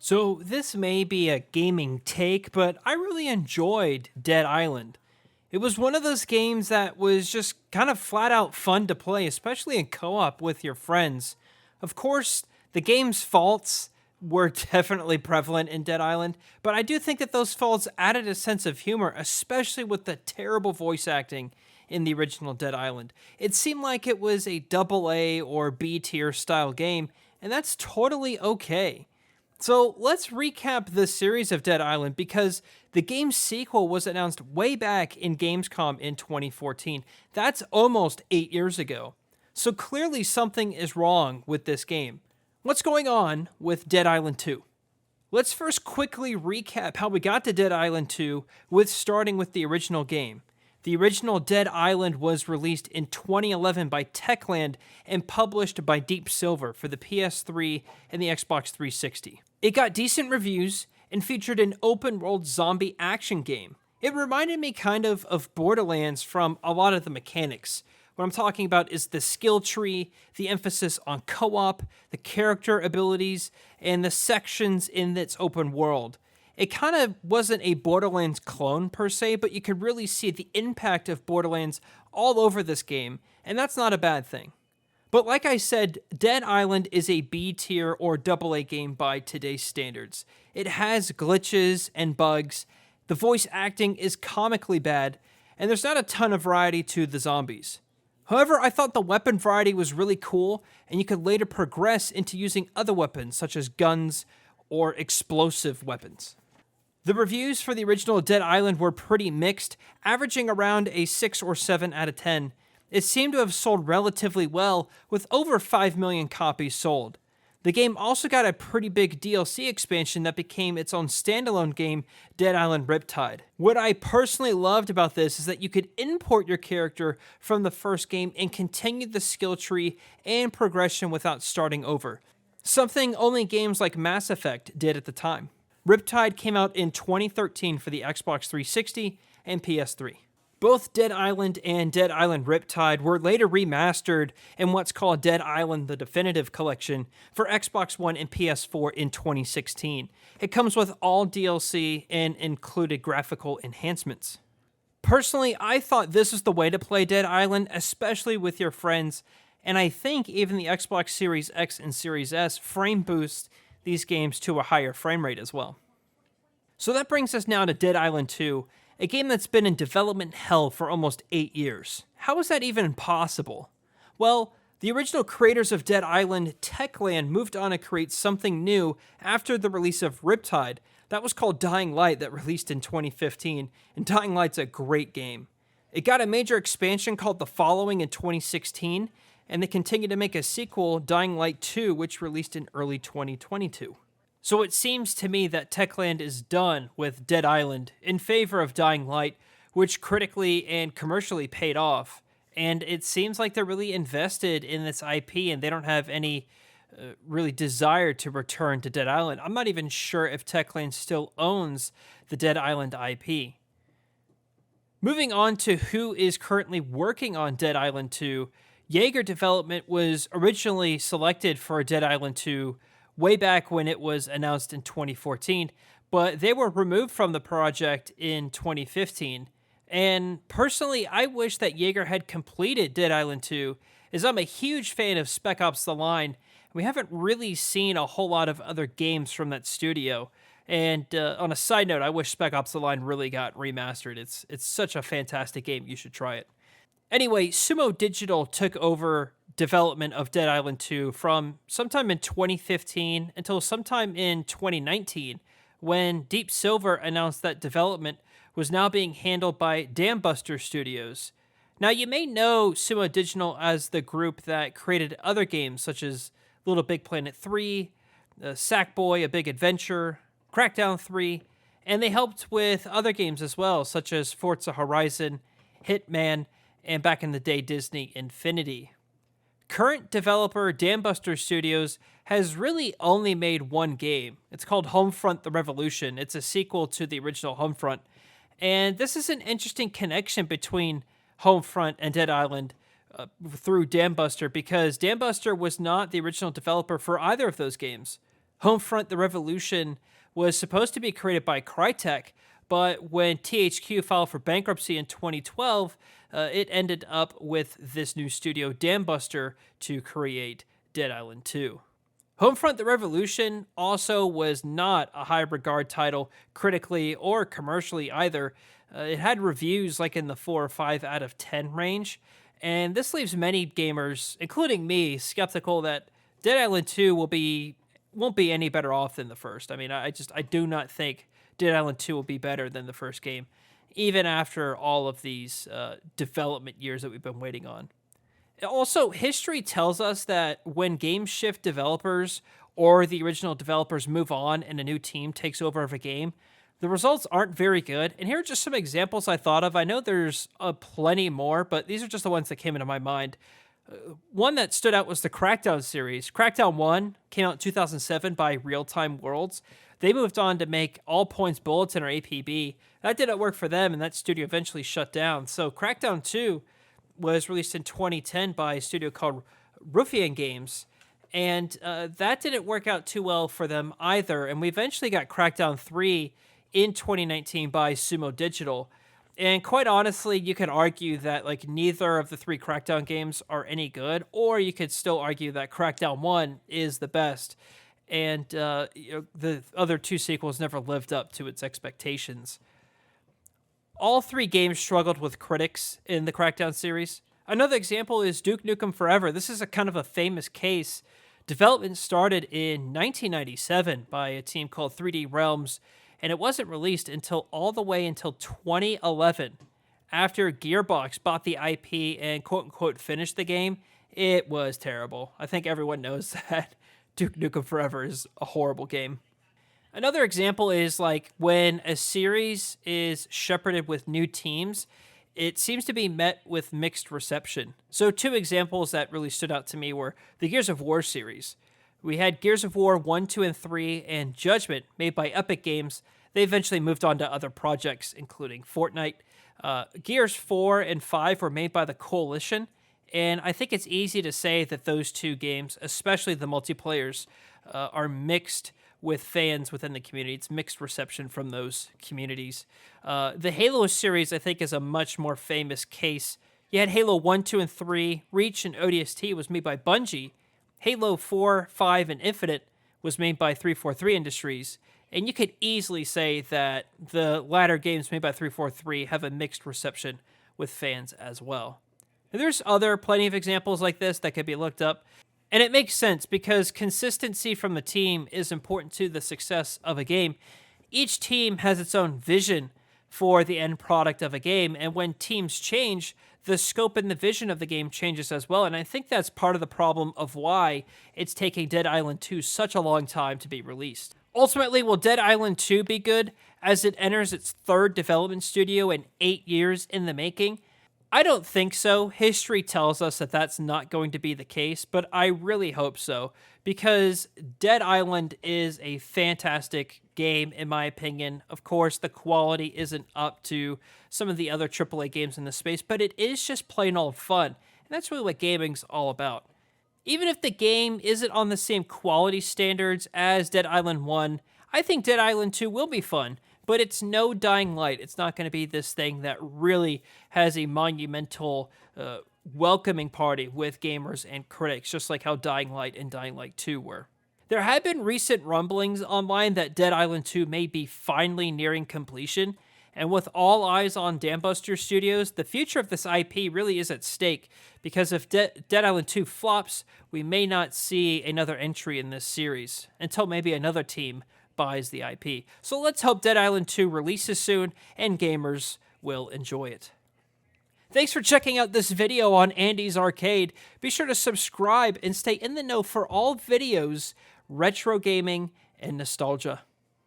So, this may be a gaming take, but I really enjoyed Dead Island. It was one of those games that was just kind of flat out fun to play, especially in co op with your friends. Of course, the game's faults were definitely prevalent in Dead Island, but I do think that those faults added a sense of humor, especially with the terrible voice acting in the original Dead Island. It seemed like it was a double A or B tier style game, and that's totally okay. So let's recap the series of Dead Island because the game's sequel was announced way back in Gamescom in 2014. That's almost 8 years ago. So clearly something is wrong with this game. What's going on with Dead Island 2? Let's first quickly recap how we got to Dead Island 2 with starting with the original game. The original Dead Island was released in 2011 by Techland and published by Deep Silver for the PS3 and the Xbox 360. It got decent reviews and featured an open-world zombie action game. It reminded me kind of Borderlands from a lot of the mechanics. What I'm talking about is the skill tree, the emphasis on co-op, the character abilities, and the sections in its open world. It kind of wasn't a Borderlands clone per se, but you could really see the impact of Borderlands all over this game, and that's not a bad thing. But like I said, Dead Island is a B tier or AA game by today's standards. It has glitches and bugs, the voice acting is comically bad, and there's not a ton of variety to the zombies. However, I thought the weapon variety was really cool, and you could later progress into using other weapons such as guns or explosive weapons. The reviews for the original Dead Island were pretty mixed, averaging around a 6 or 7 out of 10. It seemed to have sold relatively well, with over 5 million copies sold. The game also got a pretty big DLC expansion that became its own standalone game, Dead Island Riptide. What I personally loved about this is that you could import your character from the first game and continue the skill tree and progression without starting over, something only games like Mass Effect did at the time. Riptide came out in 2013 for the Xbox 360 and PS3. Both Dead Island and Dead Island Riptide were later remastered in what's called Dead Island The Definitive Collection for Xbox One and PS4 in 2016. It comes with all DLC and included graphical enhancements. Personally, I thought this was the way to play Dead Island, especially with your friends, and I think even the Xbox Series X and Series S frame boost these games to a higher frame rate as well. So that brings us now to Dead Island 2, a game that's been in development hell for almost 8 years. How is that even possible? Well, the original creators of Dead Island, Techland, moved on to create something new after the release of Riptide. That was called Dying Light, that released in 2015, and Dying Light's a great game. It got a major expansion called The Following in 2016, and they continue to make a sequel, Dying Light 2, which released in early 2022. So it seems to me that Techland is done with Dead Island in favor of Dying Light, which critically and commercially paid off. And it seems like they're really invested in this IP and they don't have any really desire to return to Dead Island. I'm not even sure if Techland still owns the Dead Island IP. Moving on to who is currently working on Dead Island 2, Jaeger Development was originally selected for Dead Island 2 way back when it was announced in 2014, but they were removed from the project in 2015. And personally, I wish that Jaeger had completed Dead Island 2, as I'm a huge fan of Spec Ops The Line. We haven't really seen a whole lot of other games from that studio. And on a side note, I wish Spec Ops The Line really got remastered. It's such a fantastic game. You should try it. Anyway, Sumo Digital took over development of Dead Island 2 from sometime in 2015 until sometime in 2019, when Deep Silver announced that development was now being handled by Dambuster Studios. Now, you may know Sumo Digital as the group that created other games such as Little Big Planet 3, Sackboy: A Big Adventure, Crackdown 3, and they helped with other games as well, such as Forza Horizon, Hitman, and back in the day, Disney Infinity. Current developer Dambuster Studios has really only made one game. It's called Homefront: The Revolution. It's a sequel to the original Homefront. And this is an interesting connection between Homefront and Dead Island through Dambuster, because Dambuster was not the original developer for either of those games. Homefront: The Revolution was supposed to be created by Crytek, but when THQ filed for bankruptcy in 2012, it ended up with this new studio, Dambuster, to create Dead Island 2. Homefront: The Revolution also was not a high regard title critically or commercially either. It had reviews like in the 4 or 5 out of 10 range, and this leaves many gamers, including me, skeptical that Dead Island 2 won't be any better off than the first. I mean, I do not think Dead Island 2 will be better than the first game, even after all of these development years that we've been waiting on. Also, history tells us that when games shift developers or the original developers move on and a new team takes over of a game, the results aren't very good. And here are just some examples I thought of. I know there's plenty more, but these are just the ones that came into my mind. One that stood out was the Crackdown series. Crackdown 1 came out in 2007 by Real Time Worlds. They moved on to make All Points Bulletin, or APB. That didn't work for them, and that studio eventually shut down. So Crackdown 2 was released in 2010 by a studio called Ruffian Games, and that didn't work out too well for them either. And we eventually got Crackdown 3 in 2019 by Sumo Digital. And quite honestly, you could argue that like neither of the 3 Crackdown games are any good, or you could still argue that Crackdown 1 is the best, and the other 2 sequels never lived up to its expectations. All 3 games struggled with critics in the Crackdown series. Another example is Duke Nukem Forever. This is a kind of a famous case. Development started in 1997 by a team called 3D Realms, and it wasn't released until all the way until 2011. After Gearbox bought the IP and quote-unquote finished the game, it was terrible. I think everyone knows that Duke Nukem Forever is a horrible game. Another example is like when a series is shepherded with new teams, it seems to be met with mixed reception. So 2 examples that really stood out to me were the Gears of War series. We had Gears of War 1, 2, and 3, and Judgment, made by Epic Games. They eventually moved on to other projects, including Fortnite. Gears 4 and 5 were made by the Coalition, and I think it's easy to say that those 2 games, especially the multiplayers, are mixed with fans within the community. It's mixed reception from those communities. The Halo series, I think, is a much more famous case. You had Halo 1, 2, and 3. Reach and ODST was made by Bungie. Halo 4, 5, and Infinite was made by 343 Industries. And you could easily say that the latter games made by 343 have a mixed reception with fans as well. And there's plenty of examples like this that could be looked up. And it makes sense because consistency from the team is important to the success of a game. Each team has its own vision for the end product of a game, and when teams change, the scope and the vision of the game changes as well. And I think that's part of the problem of why it's taking Dead Island 2 such a long time to be released. Ultimately, will Dead Island 2 be good as it enters its 3rd development studio in 8 years in the making? I don't think so. History tells us that that's not going to be the case, but I really hope so, because Dead Island is a fantastic game, in my opinion. Of course, the quality isn't up to some of the other AAA games in the space, but it is just plain old fun, and that's really what gaming's all about. Even if the game isn't on the same quality standards as Dead Island 1, I think Dead Island 2 will be fun. But it's no Dying Light. It's not going to be this thing that really has a monumental welcoming party with gamers and critics, just like how Dying Light and Dying Light 2 were. There have been recent rumblings online that Dead Island 2 may be finally nearing completion, and with all eyes on Dambuster Studios, the future of this IP really is at stake, because if Dead Island 2 flops, we may not see another entry in this series, until maybe another team buys the IP. So let's hope Dead Island 2 releases soon and gamers will enjoy it. Thanks for checking out this video on Andy's Arcade. Be sure to subscribe and stay in the know for all videos, retro gaming, and nostalgia.